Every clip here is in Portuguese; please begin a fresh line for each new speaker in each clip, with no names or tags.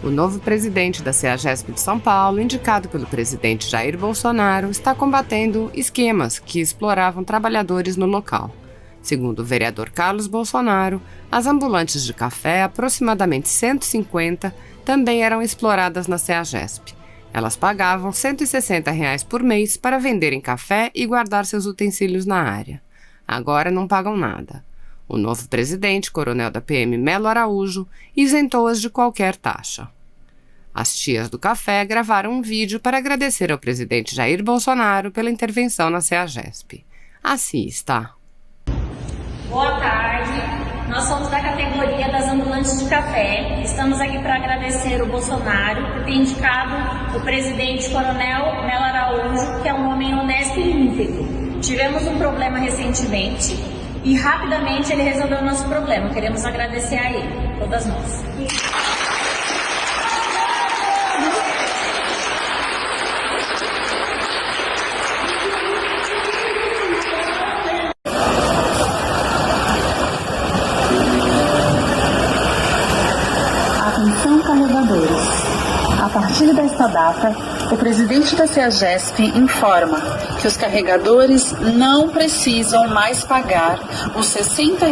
O novo presidente da CEAGESP de São Paulo, indicado pelo presidente Jair Bolsonaro, está combatendo esquemas que exploravam trabalhadores no local. Segundo o vereador Carlos Bolsonaro, as ambulantes de café, aproximadamente 150, também eram exploradas na CEAGESP. Elas pagavam R$ 160 por mês para venderem café e guardar seus utensílios na área. Agora não pagam nada. O novo presidente, coronel da PM Melo Araújo, isentou-as de qualquer taxa. As tias do café gravaram um vídeo para agradecer ao presidente Jair Bolsonaro pela intervenção na CEAGESP. Assista.
Boa tarde, nós somos da categoria das ambulantes de café. Estamos aqui para agradecer o Bolsonaro por ter indicado o presidente coronel Melo Araújo, que é um homem honesto e íntegro. Tivemos um problema recentemente e rapidamente ele resolveu o nosso problema. Queremos agradecer a ele, todas nós.
Atenção, carregadores. A partir desta data, o presidente da CEAGESP informa que os carregadores não precisam mais pagar os R$ 60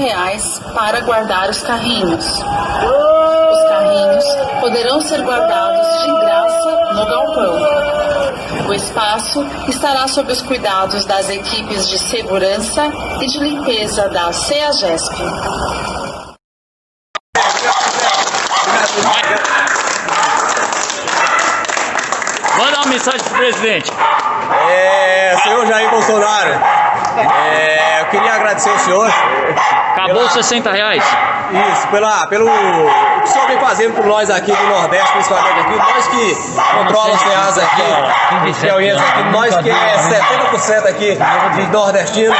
para guardar os carrinhos. Os carrinhos poderão ser guardados de graça no galpão. O espaço estará sob os cuidados das equipes de segurança e de limpeza da CEAGESP.
Manda uma mensagem pro presidente.
Senhor Jair Bolsonaro, eu queria agradecer ao senhor.
Acabou os R$ 60.
Isso, pelo o que o senhor vem fazendo por nós aqui do Nordeste, principalmente aqui, nós que controlamos as CEAs aqui, os piauienses aqui, nós que é 70% aqui de nordestinos.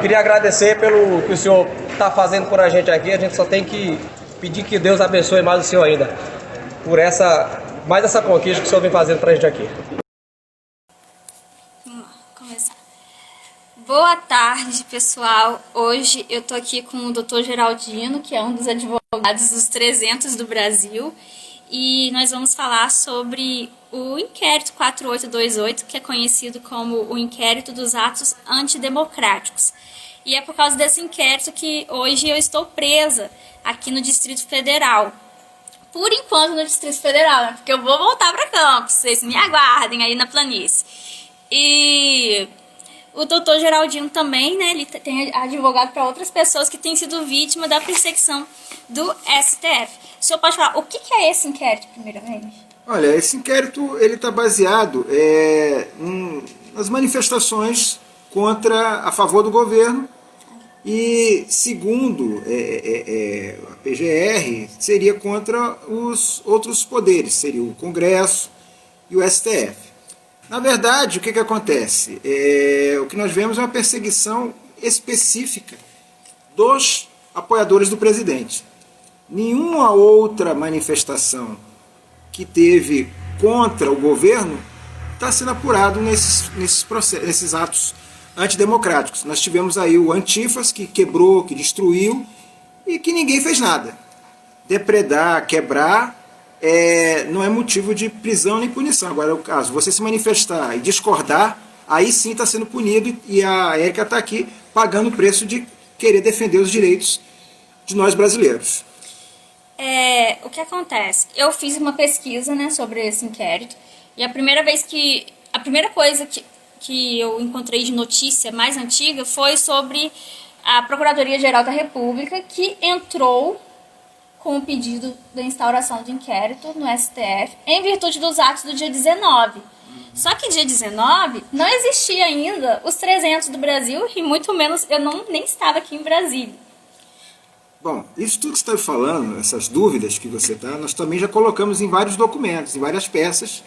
Queria agradecer pelo que o senhor está fazendo por a gente aqui. A gente só tem que pedir que Deus abençoe mais o senhor ainda, por mais essa conquista que o senhor vem fazendo pra gente aqui.
Vamos lá, começar. Boa tarde, pessoal. Hoje eu tô aqui com o Dr. Geraldino, que é um dos advogados dos 300 do Brasil, e nós vamos falar sobre o inquérito 4828, que é conhecido como o inquérito dos atos antidemocráticos. E é por causa desse inquérito que hoje eu estou presa aqui no Distrito Federal. Por enquanto no Distrito Federal, né? Porque eu vou voltar para Campos, vocês me aguardem aí na planície. E o doutor Geraldino também, né? Ele tem advogado para outras pessoas que têm sido vítima da perseguição do STF. O senhor pode falar, o que é esse inquérito, primeiramente?
Olha, esse inquérito ele está baseado nas manifestações a favor do governo. E, segundo a PGR, seria contra os outros poderes, seria o Congresso e o STF. Na verdade, o que acontece? O que nós vemos é uma perseguição específica dos apoiadores do presidente. Nenhuma outra manifestação que teve contra o governo está sendo apurado nesses atos antidemocráticos. Nós tivemos aí o Antifas, que quebrou, que destruiu, e que ninguém fez nada. Depredar, quebrar, não é motivo de prisão nem punição. Agora, o caso, você se manifestar e discordar, aí sim está sendo punido, e a Érica está aqui pagando o preço de querer defender os direitos de nós brasileiros.
O que acontece? Eu fiz uma pesquisa, né, sobre esse inquérito, e a primeira coisa que eu encontrei de notícia mais antiga foi sobre a Procuradoria-Geral da República, que entrou com o pedido da instauração de inquérito no STF em virtude dos atos do dia 19. Só que dia 19 não existia ainda os 300 do Brasil e muito menos eu nem estava aqui em Brasília.
Bom, isso tudo que você está falando, essas dúvidas que você está, nós também já colocamos em vários documentos, em várias peças,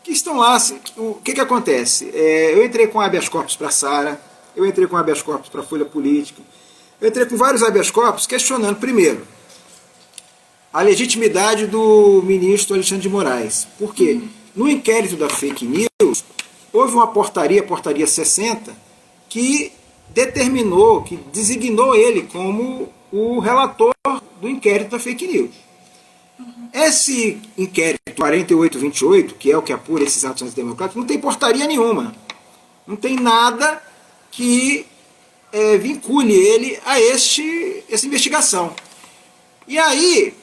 que estão lá. O que acontece? Eu entrei com habeas corpus para a Sara, eu entrei com habeas corpus para a Folha Política, eu entrei com vários habeas corpus questionando, primeiro, a legitimidade do ministro Alexandre de Moraes. Por quê? No inquérito da fake news, houve uma portaria 60, que determinou, que designou ele como o relator do inquérito da fake news. Esse inquérito 4828, que é o que apura esses atos antidemocráticos, não tem portaria nenhuma. Não tem nada que vincule ele a essa investigação. E aí,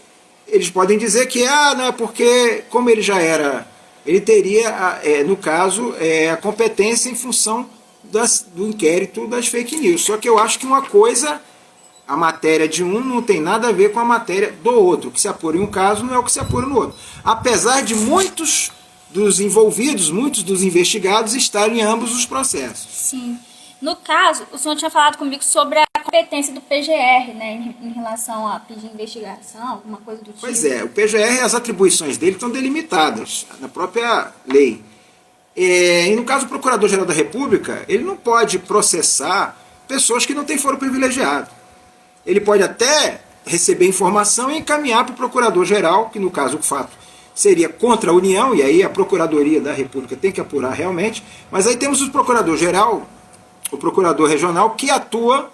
eles podem dizer que, né, porque como ele já era, ele teria, no caso, a competência em função do inquérito das fake news. Só que eu acho que uma coisa, a matéria de um não tem nada a ver com a matéria do outro. O que se apura em um caso não é o que se apura no outro. Apesar de muitos dos envolvidos, muitos dos investigados estarem em ambos os processos.
Sim. No caso, o senhor tinha falado comigo sobre a competência do PGR, né, em relação a pedir investigação, alguma coisa do tipo.
Pois é, o PGR, as atribuições dele estão delimitadas na própria lei. E no caso do Procurador-Geral da República, ele não pode processar pessoas que não têm foro privilegiado. Ele pode até receber informação e encaminhar para o Procurador-Geral, que no caso o fato seria contra a União, e aí a Procuradoria da República tem que apurar realmente, mas aí temos o Procurador-Geral, o Procurador Regional, que atua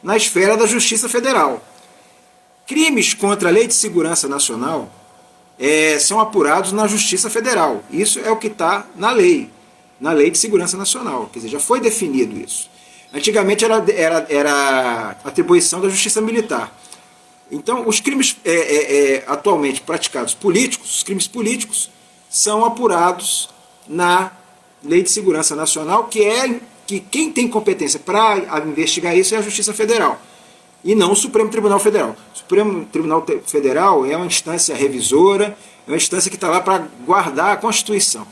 na esfera da Justiça Federal. Crimes contra a Lei de Segurança Nacional são apurados na Justiça Federal. Isso é o que está na Lei de Segurança Nacional. Quer dizer, já foi definido isso. Antigamente era atribuição da Justiça Militar. Então, os crimes atualmente praticados políticos, os crimes políticos, são apurados na Lei de Segurança Nacional, que quem tem competência para investigar isso é a Justiça Federal, e não o Supremo Tribunal Federal. O Supremo Tribunal Federal é uma instância revisora, é uma instância que está lá para guardar a Constituição.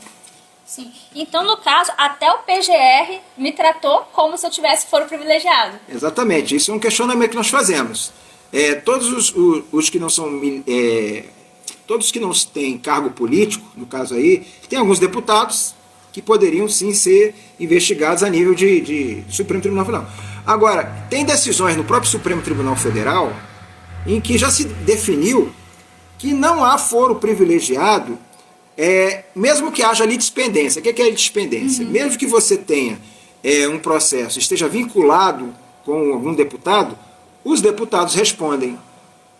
Sim. Então, no caso, até o PGR me tratou como se eu tivesse foro privilegiado.
Exatamente, isso é um questionamento que nós fazemos. Todos os que não são... todos que não têm cargo político, no caso aí, tem alguns deputados que poderiam sim ser investigados a nível de Supremo Tribunal Federal. Agora, tem decisões no próprio Supremo Tribunal Federal em que já se definiu que não há foro privilegiado, mesmo que haja litispendência. O que é litispendência? Mesmo que você tenha um processo, esteja vinculado com algum deputado, os deputados respondem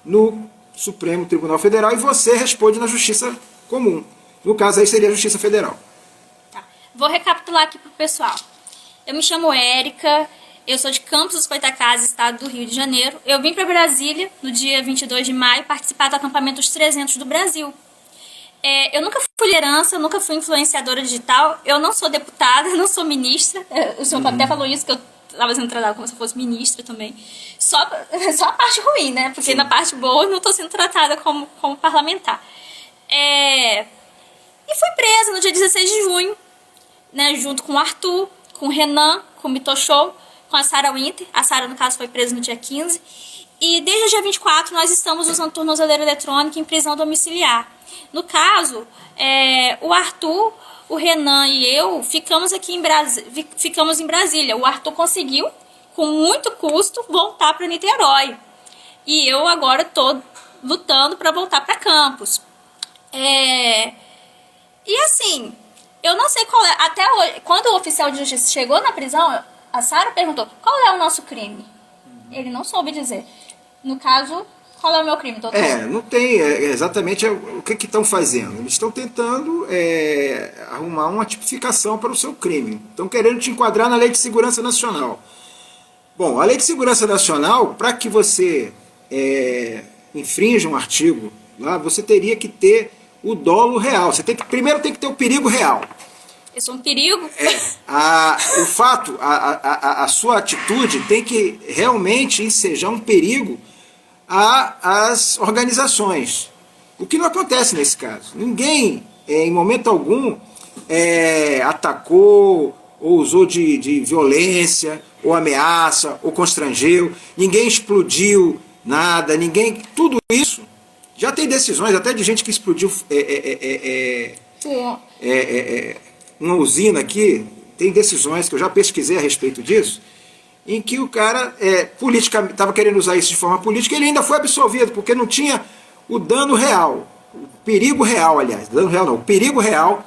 no Supremo Tribunal Federal e você responde na Justiça Comum. No caso aí seria a Justiça Federal.
Vou recapitular aqui para o pessoal. Eu me chamo Érica, eu sou de Campos dos Goytacazes, estado do Rio de Janeiro. Eu vim para Brasília no dia 22 de maio participar do acampamento dos 300 do Brasil. Eu nunca fui liderança, nunca fui influenciadora digital, eu não sou deputada, não sou ministra. O senhor até falou isso, que eu estava sendo tratada como se eu fosse ministra também. Só a parte ruim, né? Porque na parte boa eu não estou sendo tratada como parlamentar. E fui presa no dia 16 de junho. Né, junto com o Arthur, com o Renan, com o Mito Show, com a Sarah Winter. A Sarah, no caso, foi presa no dia 15. E desde o dia 24 nós estamos usando tornozeleira eletrônica em prisão domiciliar. No caso, o Arthur, o Renan e eu ficamos em Brasília. O Arthur conseguiu, com muito custo, voltar para Niterói. E eu agora estou lutando para voltar para Campos. E assim... Eu não sei qual é, até hoje, quando o oficial de justiça chegou na prisão, a Sarah perguntou, qual é o nosso crime? Ele não soube dizer. No caso, qual é o meu crime, doutor?
Não tem exatamente o que estão fazendo. Eles estão tentando arrumar uma tipificação para o seu crime. Estão querendo te enquadrar na Lei de Segurança Nacional. Bom, a Lei de Segurança Nacional, para que você infrinja um artigo, lá, você teria que ter o dolo real. Você primeiro tem que ter o perigo real.
Eu sou um perigo?
O fato, a sua atitude tem que realmente ensejar um perigo às organizações. O que não acontece nesse caso. Ninguém, em momento algum, atacou ou usou de violência, ou ameaça, ou constrangeu. Ninguém explodiu nada, tudo isso. Já tem decisões até de gente que explodiu uma usina aqui, tem decisões que eu já pesquisei a respeito disso, em que o cara politicamente estava querendo usar isso de forma política e ele ainda foi absolvido, porque não tinha o dano real, o perigo real, aliás, dano real não, o perigo real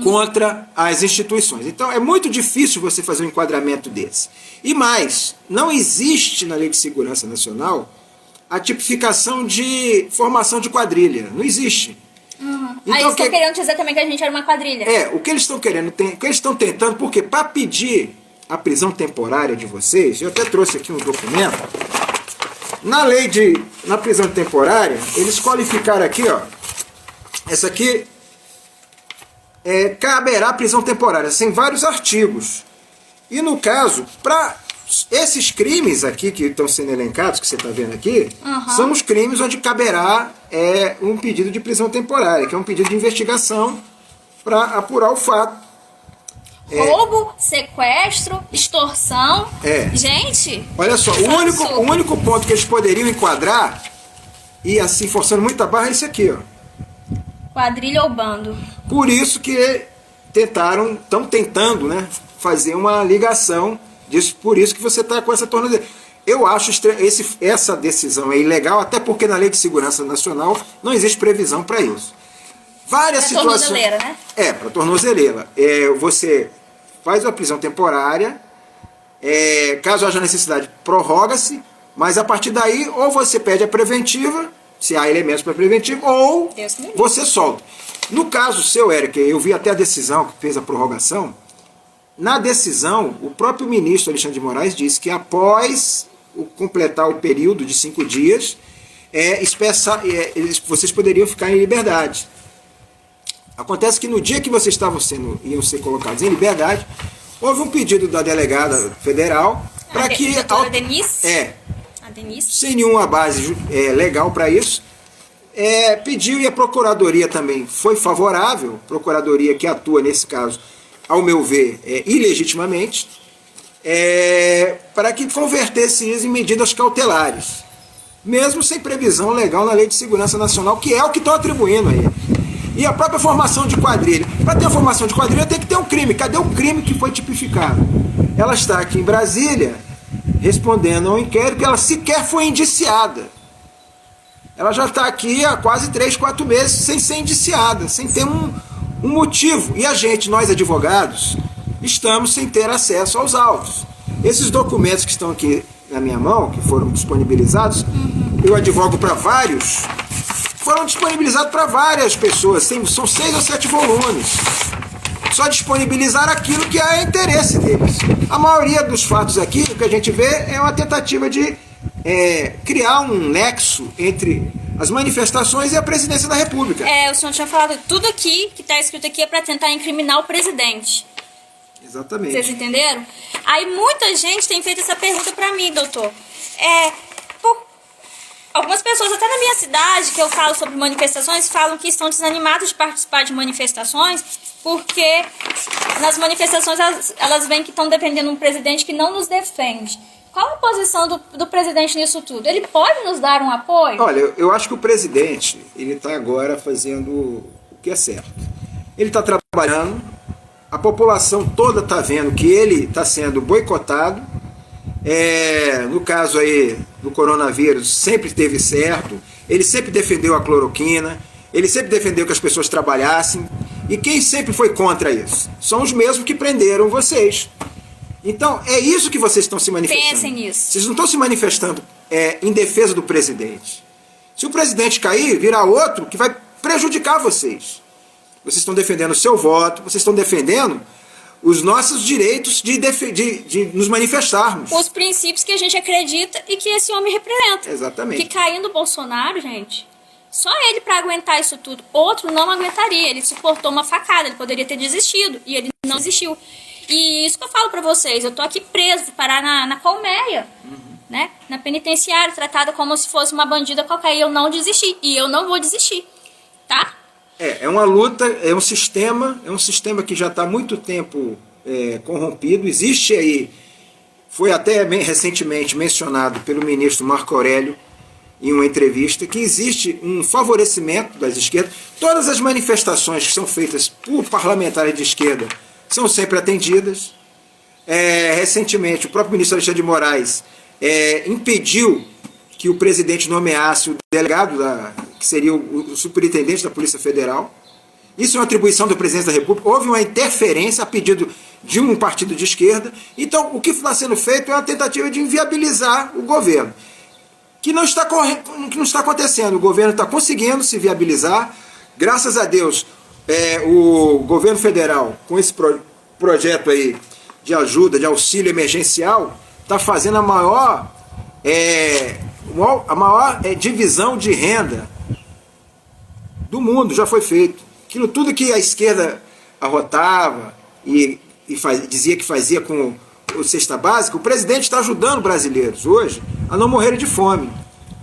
contra as instituições. Então é muito difícil você fazer um enquadramento desse. E mais, não existe na Lei de Segurança Nacional a tipificação de formação de quadrilha. Não existe.
Então, aí eles estão querendo dizer também que a gente era uma quadrilha.
O que eles estão querendo, o que eles estão tentando, porque para pedir a prisão temporária de vocês, eu até trouxe aqui um documento, na prisão temporária, eles qualificaram aqui, ó, essa aqui caberá prisão temporária, sem vários artigos. E no caso, para esses crimes aqui que estão sendo elencados, que você está vendo aqui, são os crimes onde caberá um pedido de prisão temporária, que é um pedido de investigação para apurar o fato.
Roubo, sequestro, extorsão. Gente,
olha só, o único ponto que eles poderiam enquadrar, e assim forçando muita barra, é esse aqui, ó.
Quadrilha ou bando.
Por isso que estão tentando, né, fazer uma ligação disso, por isso que você está com essa tornozeleira. Eu acho essa decisão é ilegal, até porque na Lei de Segurança Nacional não existe previsão para isso. Várias situações.
Tornozeleira, né?
Para tornozeleira. Você faz uma prisão temporária, caso haja necessidade, prorroga-se, mas a partir daí, ou você pede a preventiva, se há elementos para preventiva, ou você solta. No caso seu, Érica, eu vi até a decisão que fez a prorrogação. Na decisão, o próprio ministro Alexandre de Moraes disse que após completar o período de 5 dias, vocês poderiam ficar em liberdade. Acontece que no dia que vocês iam ser colocados em liberdade, houve um pedido da delegada federal para que...
Doutora Denise? A Denise?
Sem nenhuma base legal para isso, pediu, e a Procuradoria também foi favorável, Procuradoria que atua nesse caso, ao meu ver, ilegitimamente, para que convertesse isso em medidas cautelares, mesmo sem previsão legal na Lei de Segurança Nacional, que é o que estão atribuindo a ele. E a própria formação de quadrilha. Para ter a formação de quadrilha tem que ter um crime. Cadê o crime que foi tipificado? Ela está aqui em Brasília, respondendo ao inquérito, que ela sequer foi indiciada. Ela já está aqui há quase 3, 4 meses sem ser indiciada, sem ter um motivo. E nós advogados, estamos sem ter acesso aos autos. Esses documentos que estão aqui na minha mão, que foram disponibilizados, eu advogo para vários, foram disponibilizados para várias pessoas, são 6 ou 7 volumes. Só disponibilizar aquilo que é interesse deles. A maioria dos fatos aqui, o que a gente vê é uma tentativa de criar um nexo entre as manifestações e a presidência da República.
O senhor tinha falado, tudo aqui que está escrito aqui é para tentar incriminar o presidente.
Exatamente.
Vocês entenderam? Aí muita gente tem feito essa pergunta para mim, doutor. Algumas pessoas, até na minha cidade, que eu falo sobre manifestações, falam que estão desanimados de participar de manifestações, porque nas manifestações elas veem que estão defendendo um presidente que não nos defende. Qual a posição do presidente nisso tudo? Ele pode nos dar um apoio?
Olha, eu acho que o presidente, ele está agora fazendo o que é certo. Ele está trabalhando, a população toda está vendo que ele está sendo boicotado. No caso aí do coronavírus, sempre esteve certo. Ele sempre defendeu a cloroquina, ele sempre defendeu que as pessoas trabalhassem. E quem sempre foi contra isso? São os mesmos que prenderam vocês. Então, é isso que vocês estão se manifestando.
Pensem nisso.
Vocês não estão se manifestando em defesa do presidente. Se o presidente cair, virá outro que vai prejudicar vocês. Vocês estão defendendo o seu voto, vocês estão defendendo os nossos direitos de nos manifestarmos.
Os princípios que a gente acredita e que esse homem representa.
Exatamente.
Que caindo o Bolsonaro, gente, só ele para aguentar isso tudo. Outro não aguentaria. Ele suportou uma facada, ele poderia ter desistido. E ele não desistiu. E isso que eu falo pra vocês, eu tô aqui preso, parar na colmeia, né? Na penitenciária, tratada como se fosse uma bandida qualquer, e eu não desisti, e eu não vou desistir, tá?
É uma luta, é um sistema que já está há muito tempo corrompido. Existe aí, foi até recentemente mencionado pelo ministro Marco Aurélio em uma entrevista, que existe um favorecimento das esquerdas. Todas as manifestações que são feitas por parlamentares de esquerda são sempre atendidas. Recentemente, o próprio ministro Alexandre de Moraes impediu que o presidente nomeasse o delegado, que seria o superintendente da Polícia Federal. Isso é uma atribuição do presidente da República. Houve uma interferência a pedido de um partido de esquerda. Então, o que está sendo feito é uma tentativa de inviabilizar o governo. que não está acontecendo. O governo está conseguindo se viabilizar. Graças a Deus, o governo federal, com esse projeto aí de ajuda, de auxílio emergencial, está fazendo a maior divisão de renda do mundo, já foi feito. Aquilo tudo que a esquerda arrotava e dizia que fazia com o cesta básica, o presidente está ajudando brasileiros hoje a não morrerem de fome.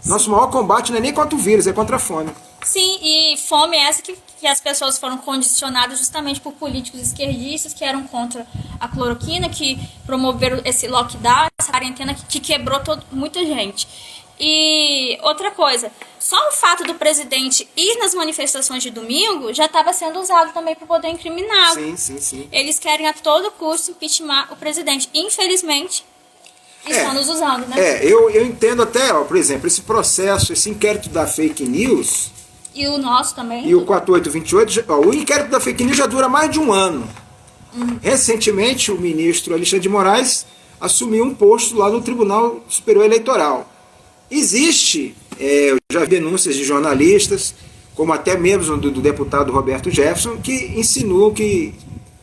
Nosso maior combate não é nem contra o vírus, é contra a fome.
Sim, e fome é essa que as pessoas foram condicionadas justamente por políticos esquerdistas que eram contra a cloroquina, que promoveram esse lockdown, essa quarentena que quebrou muita gente. E outra coisa, só o fato do presidente ir nas manifestações de domingo já estava sendo usado também para poder incriminá-lo.
Sim.
Eles querem a todo custo impeachment o presidente. Infelizmente, estão nos usando, né?
Eu entendo até, por exemplo, esse processo, esse inquérito da fake news...
E o nosso também.
E o 4828, o inquérito da fake news já dura mais de um ano. Recentemente, o ministro Alexandre de Moraes assumiu um posto lá no Tribunal Superior Eleitoral. Existe, eu já vi denúncias de jornalistas, como até mesmo do deputado Roberto Jefferson, que insinuam, que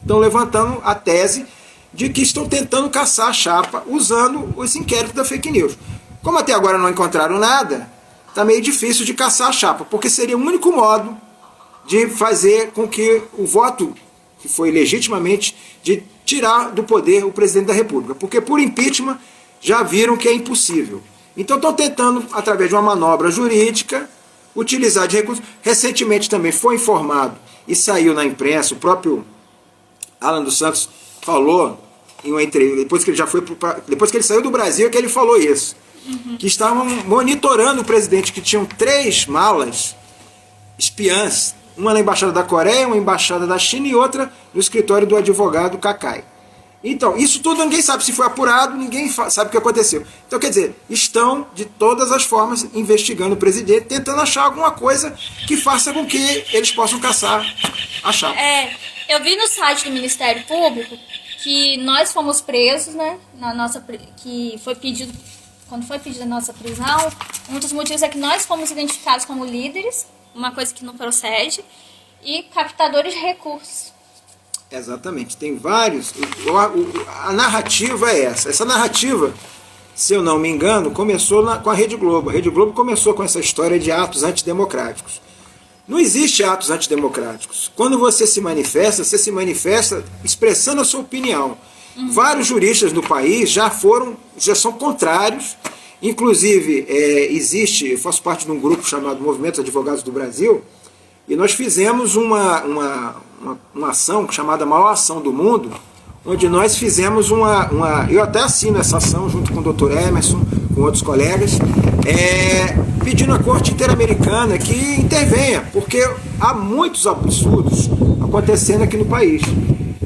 estão levantando a tese de que estão tentando caçar a chapa usando esse inquérito da fake news. Como até agora não encontraram nada, está meio difícil de caçar a chapa, porque seria o único modo de fazer com que o voto, que foi legitimamente, de tirar do poder o presidente da República. Porque por impeachment já viram que é impossível. Então estão tentando, através de uma manobra jurídica, utilizar de recursos. Recentemente também foi informado e saiu na imprensa, o próprio Alan dos Santos falou em uma entrevista, depois que ele saiu do Brasil, que ele falou isso. Que estavam monitorando o presidente, que tinham 3 malas espiãs, uma na Embaixada da Coreia, uma na Embaixada da China e outra no escritório do advogado Kakai. Então, isso tudo ninguém sabe se foi apurado, ninguém sabe o que aconteceu. Então, quer dizer, estão de todas as formas investigando o presidente, tentando achar alguma coisa que faça com que eles possam caçar a chapa.
Eu vi no site do Ministério Público que nós fomos presos, né, que foi pedido... Quando foi pedida a nossa prisão, um dos motivos é que nós fomos identificados como líderes, uma coisa que não procede, e captadores de recursos.
Exatamente, tem vários. A narrativa é essa. Essa narrativa, se eu não me engano, começou com a Rede Globo. A Rede Globo começou com essa história de atos antidemocráticos. Não existe atos antidemocráticos. Quando você se manifesta expressando a sua opinião. Vários juristas do país já são contrários. Inclusive, eu faço parte de um grupo chamado Movimento dos Advogados do Brasil, e nós fizemos uma ação chamada Maior Ação do Mundo, onde nós fizemos eu até assino essa ação junto com o Dr. Emerson, com outros colegas, pedindo à Corte Interamericana que intervenha, porque há muitos absurdos acontecendo aqui no país.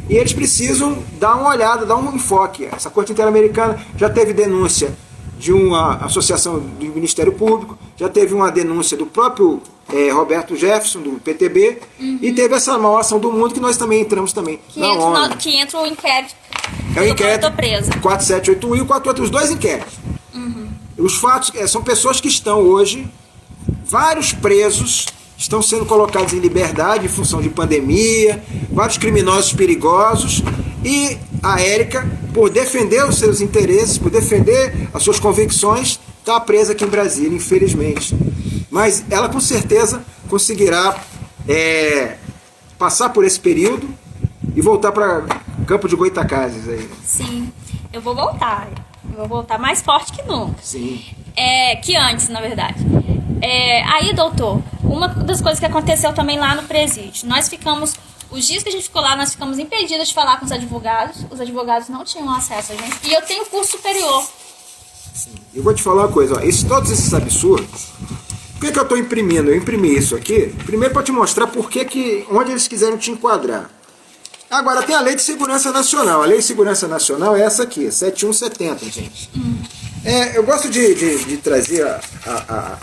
E eles precisam dar uma olhada, dar um enfoque. Essa Corte Interamericana já teve denúncia de uma associação do Ministério Público, já teve uma denúncia do próprio Roberto Jefferson, do PTB, e teve essa Maior Ação do Mundo, que nós também entramos também na ONU.
Que entra o inquérito.
É o inquérito
4781
e o 448, os dois inquéritos. Os fatos são pessoas que estão hoje, vários presos, estão sendo colocados em liberdade em função de pandemia, vários criminosos perigosos, e a Érica, por defender os seus interesses, por defender as suas convicções, está presa aqui em Brasília, infelizmente. Mas ela com certeza conseguirá passar por esse período e voltar para Campo de Goytacazes aí.
Sim, eu vou voltar. Eu vou voltar mais forte que nunca.
Sim.
Que antes, na verdade. Aí, doutor, uma das coisas que aconteceu também lá no presídio, os dias que a gente ficou lá, nós ficamos impedidos de falar com os advogados não tinham acesso a gente, e eu tenho curso superior.
Sim. Eu vou te falar uma coisa, todos esses absurdos, por que eu estou imprimindo? Eu imprimi isso aqui, primeiro para te mostrar onde eles quiseram te enquadrar. Agora, tem a Lei de Segurança Nacional, a Lei de Segurança Nacional é essa aqui, 7170, gente. Eu gosto de trazer a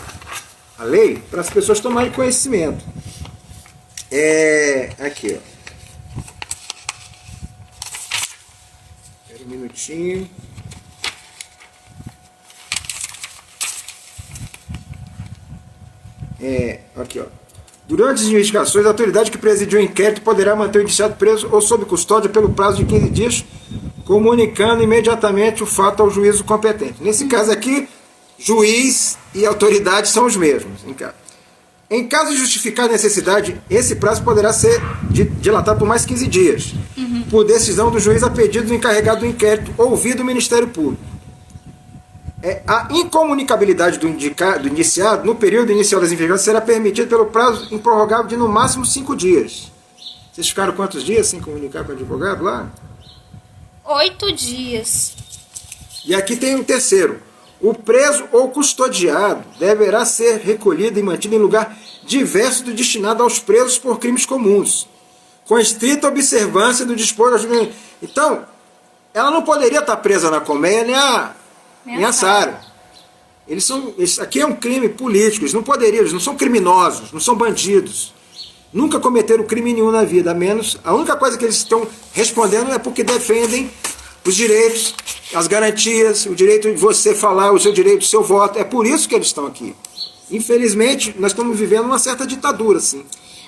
lei para as pessoas tomarem conhecimento. Aqui, ó. Espera um minutinho. Aqui, ó. Durante as investigações, a autoridade que presidiu o inquérito poderá manter o indiciado preso ou sob custódia pelo prazo de 15 dias, comunicando imediatamente o fato ao juízo competente. Nesse caso aqui, juiz e autoridade são os mesmos. Em caso de justificada necessidade, esse prazo poderá ser dilatado por mais 15 dias, por decisão do juiz a pedido do encarregado do inquérito, ouvido o Ministério Público. A incomunicabilidade do indiciado no período inicial das investigações será permitida pelo prazo improrrogável de no máximo 5 dias. Vocês ficaram quantos dias sem comunicar com o advogado lá?
8 dias.
E aqui tem um terceiro. O preso ou custodiado deverá ser recolhido e mantido em lugar diverso do destinado aos presos por crimes comuns, com estrita observância do dispor da justiça. Então, ela não poderia estar presa na Colmeia nem a Sara. Isso aqui é um crime político, eles não poderiam, eles não são criminosos, não são bandidos. Nunca cometeram crime nenhum na vida, a única coisa que eles estão respondendo é porque defendem os direitos, as garantias, o direito de você falar, o seu direito, o seu voto. É por isso que eles estão aqui. Infelizmente, nós estamos vivendo uma certa ditadura, assim.